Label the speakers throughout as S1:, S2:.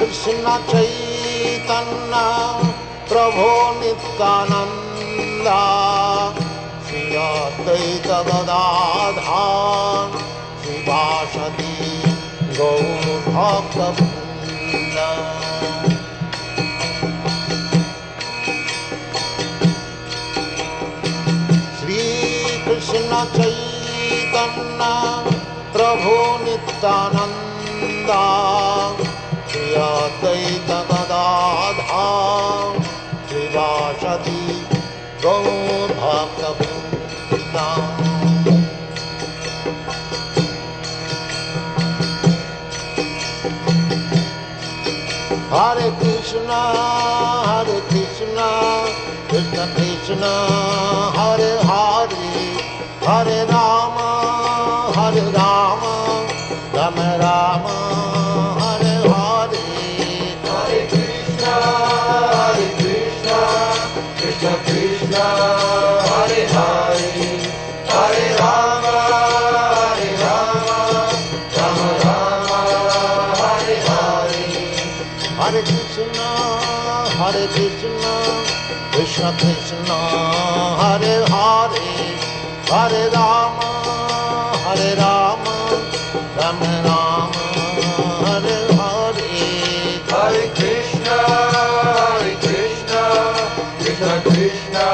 S1: कृष्ण चैतन्य प्रभो नित्यानंद श्री अद्वैत गदाधर शिवासदि गौर भक्तवृंद। श्री कृष्ण चैतन्य प्रभु नित्यानंद श्री अद्वैत गदाधर शिवासदि गौर भक्तवृंद। Hare Krishna, Krishna Krishna, Hare Hare, Hare Rama, Rama Rama, Hare Hare.
S2: Hare Krishna, Krishna Krishna, Hare Hare, Hare Rama, Rama Rama, Hare Hare.
S1: Hare Krishna, Krishna Krishna, Hare Hare, Hare Rama, Rama Rama, Hare Hare.
S2: Hare Krishna, Krishna Krishna,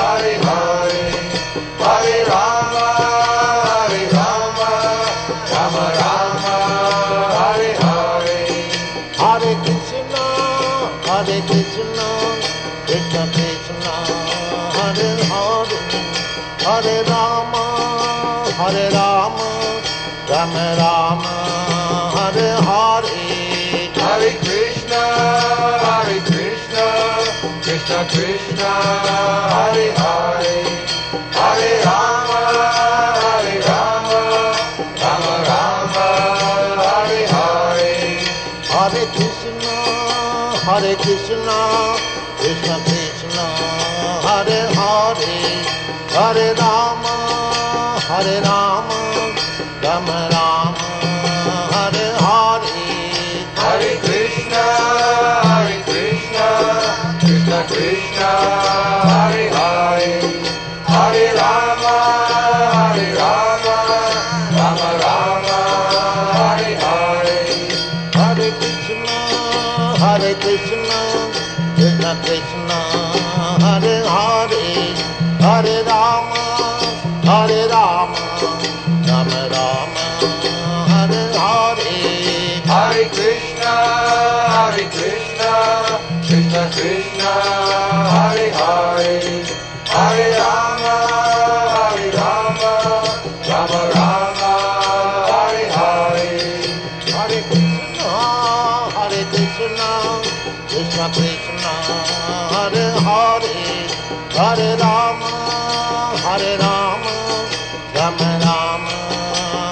S2: Hare Hare, Hare Rama, Rama Rama, Hare Hare.
S1: Hare Krishna, Krishna Krishna, Hare Hare, Hare Rama, Rama Rama, Hare Hare.
S2: Hare Krishna, Krishna Krishna, Hare Hare, Hare Rama, Rama Rama, Hare Hare.
S1: Hare Krishna, Krishna Krishna, Hare Hare, Hare Rama, Rama Rama, Hare Hare.
S2: Hare Krishna, Krishna Krishna, Hare Hare, Hare Rama, Rama Rama, Hare Hare.
S1: Hare Krishna, Krishna Krishna, Hare Hare, Hare Rama, Rama Rama, Hare Hare.
S2: Hare Krishna, Krishna Krishna, Hare Hare, Hare Rama, Rama Rama, Hare Hare.
S1: Hare Krishna, Krishna Krishna, Hare Hare, Hare Rama, Rama Rama,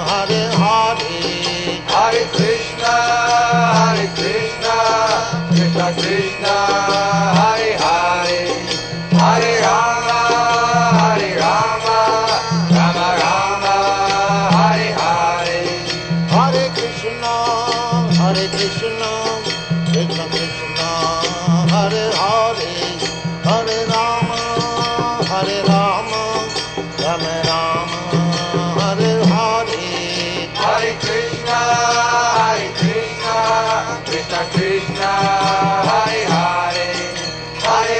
S1: Hare Hare.
S2: Hare Krishna, Krishna Krishna, Hare Hare, Hare Rama, Rama Rama, Hare Hare.
S1: Hare Krishna, Krishna Krishna, Hare Hare, Hare Rama, Rama Rama, Hare Hare.
S2: Hare Krishna, Krishna Krishna, Hare Hare, Hare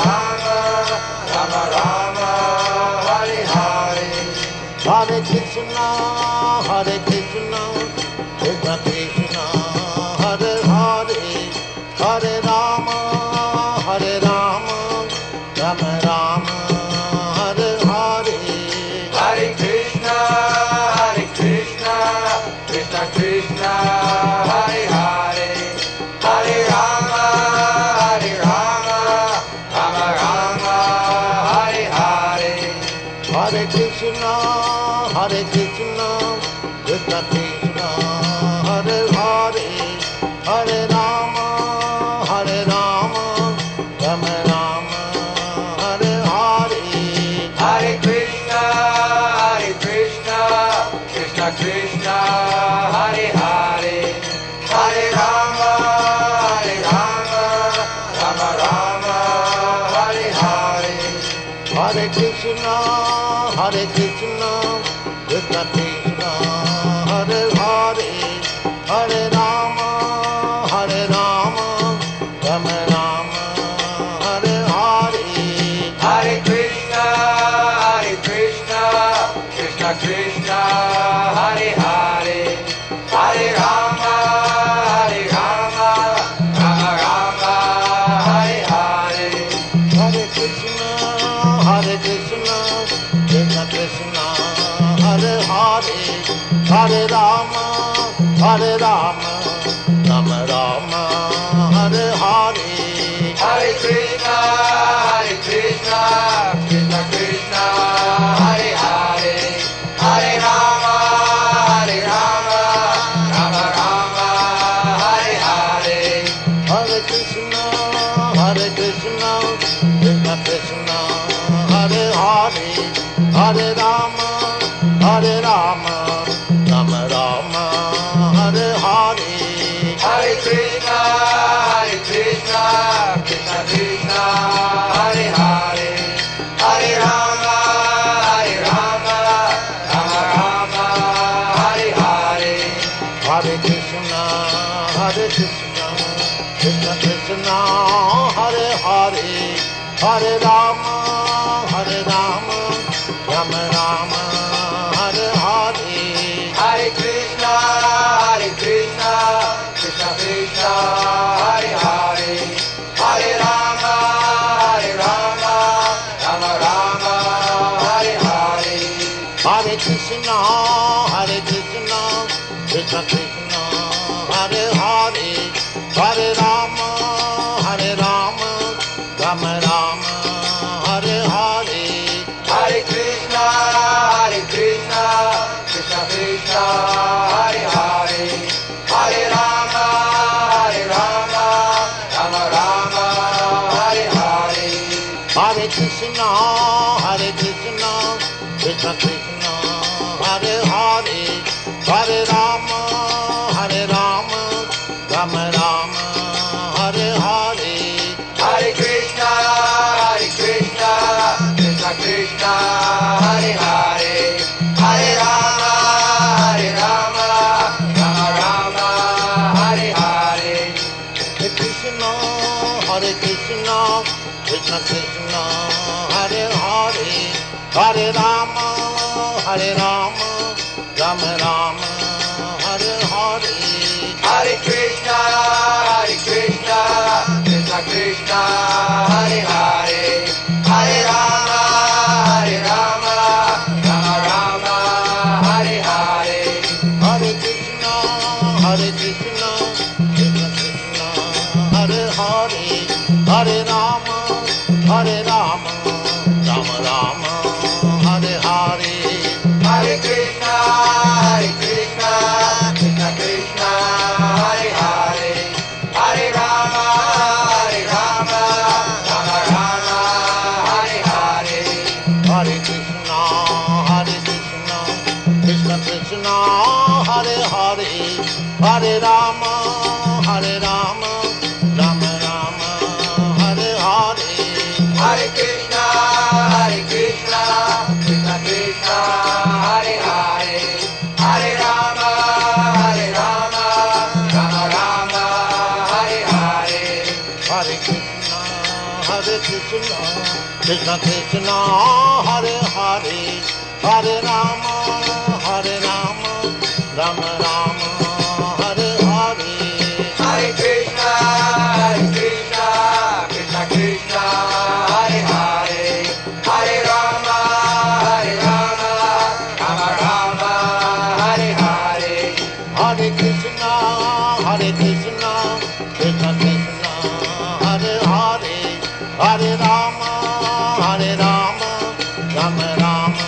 S2: Rama, Rama Rama, Hare Hare.
S1: Hare Krishna, Krishna Krishna, Hare Hare, Hare Rama, Rama Rama, Hare Hare.
S2: Hare Krishna, Krishna Krishna, Hare Hare, Hare Rama, Rama Rama, Hare Hare.
S1: Hare Krishna, Krishna Krishna, Hare Hare, Hare Rama, Rama Rama, Hare Hare.
S2: Hare Krishna, Krishna Krishna, Hare Hare.
S1: Krishna, Hare Krishna, Krishna Krishna, Hare Hare, Hare Rama, Rama Rama, Hare Hare.
S2: Hare Krishna, Krishna Krishna, Hare Hare, Hare Rama, Rama Rama, Hare Hare.
S1: Hare Krishna, Krishna Krishna, Hare Hare, Hare Rama, Rama Rama, Hare Hare.
S2: Hare Krishna, Krishna Krishna, Hare Hare, Hare Rama, Rama Rama, Hare Hare.
S1: Hare Krishna, Krishna Krishna, Hare Hare, Hare Rama, Rama Rama, Hare Hare.
S2: Hare Krishna, Krishna Krishna, Hare Hare, Hare Rama, Rama Rama, Hare Hare.
S1: Hare Krishna, Krishna Krishna, Hare Hare, Hare Rama, Rama Rama, Hare Hare.
S2: Hare Krishna, Krishna Krishna, Hare Hare, Hare Rama, Rama Rama, Hare Hare.
S1: Hare Krishna, Krishna Krishna, Hare Hare, Hare Rama, Rama Rama, Hare Hare.
S2: Hare Krishna, Krishna Krishna, Hare Hare, Hare Rama, Rama Rama, Hare Hare.
S1: Hare Krishna, Krishna Krishna, Hare Hare, Hare Rama, Rama Rama, Hare Hare.
S2: Hare Krishna, Krishna Krishna, Hare Hare, Hare Rama, Rama Rama, Hare Hare.
S1: Hare Krishna, Krishna Krishna, Hare Hare, Hare Rama, Rama Rama, Hare Hare.
S2: Hare Krishna, Krishna Krishna, Hare Hare, Hare Rama, Rama Rama, Hare Hare.
S1: Hare Krishna, Krishna Krishna, Hare Hare, Hare Rama, Rama Rama, Hare Hare.
S2: Hare Krishna, Krishna Krishna, Hare Hare, Hare Rama, Rama Rama, Hare Hare.
S1: Hare Krishna, Krishna Krishna, Hare Hare, Hare Rama, Rama Rama, Hare Hare.
S2: Hare Krishna, Krishna Krishna, Hare Hare, Hare Rama, Rama Rama, Hare Hare.
S1: Hare Krishna, Krishna Krishna, Hare Hare, Hare Rama, Rama Rama, Hare Hare.
S2: Hare Krishna, Krishna Krishna, Hare Hare, Hare Rama, Rama Rama, Hare Hare.
S1: Hare Krishna, Krishna Krishna, Hare Hare, Hare Rama, Rama Rama,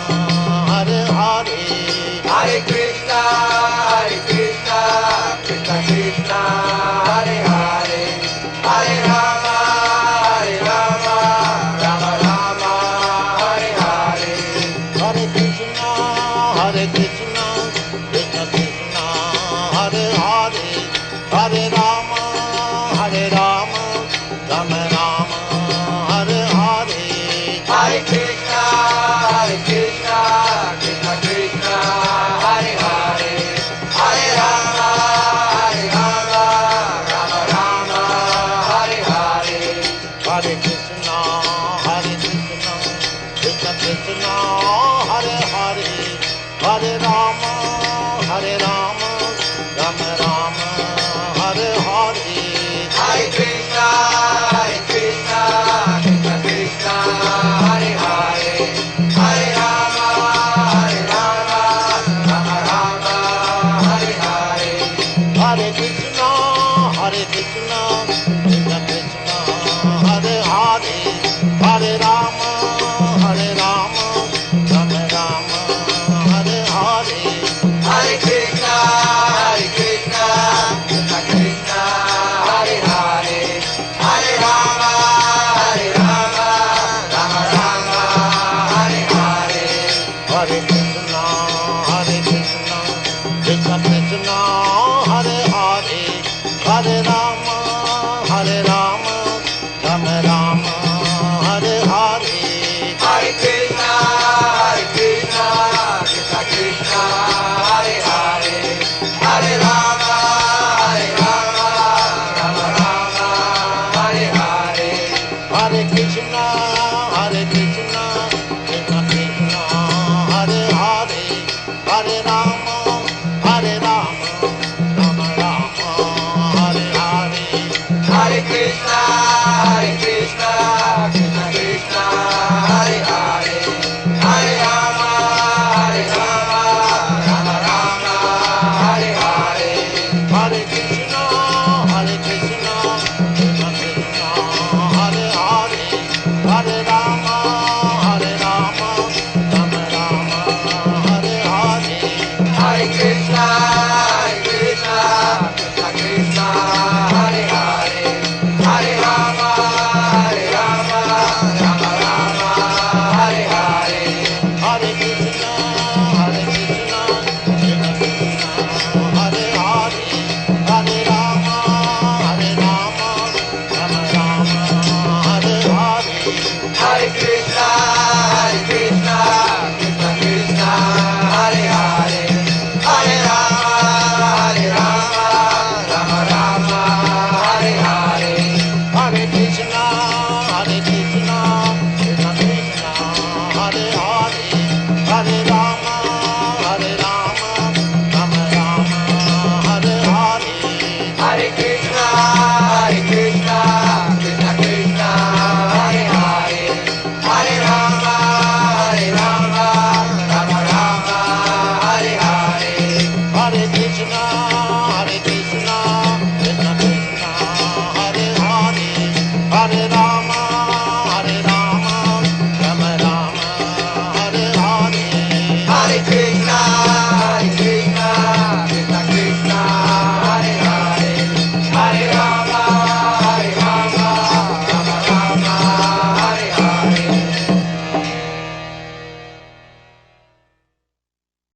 S1: Hare Hare.
S2: Hare Krishna, Krishna Krishna, Hare Hare, Hare Rama, Rama Rama, Hare Hare.
S1: Hare Krishna, Krishna Krishna, Hare Hare, Hare Rama, Rama Rama, Hare Hare.
S2: Hare Krishna,
S1: Krishna, Krishna Krishna, Hare Hare, Hare Rama, Rama Rama, Hare Hare.
S2: Hare Krishna, Krishna Krishna, Hare Hare, Hare Rama, Rama Rama, Hare Hare.
S1: Hare Krishna, Krishna Krishna, Hare Hare, Hare Rama, Rama Rama, Hare Hare.
S2: Hare Krishna, Krishna Krishna, Hare Hare, Hare Rama,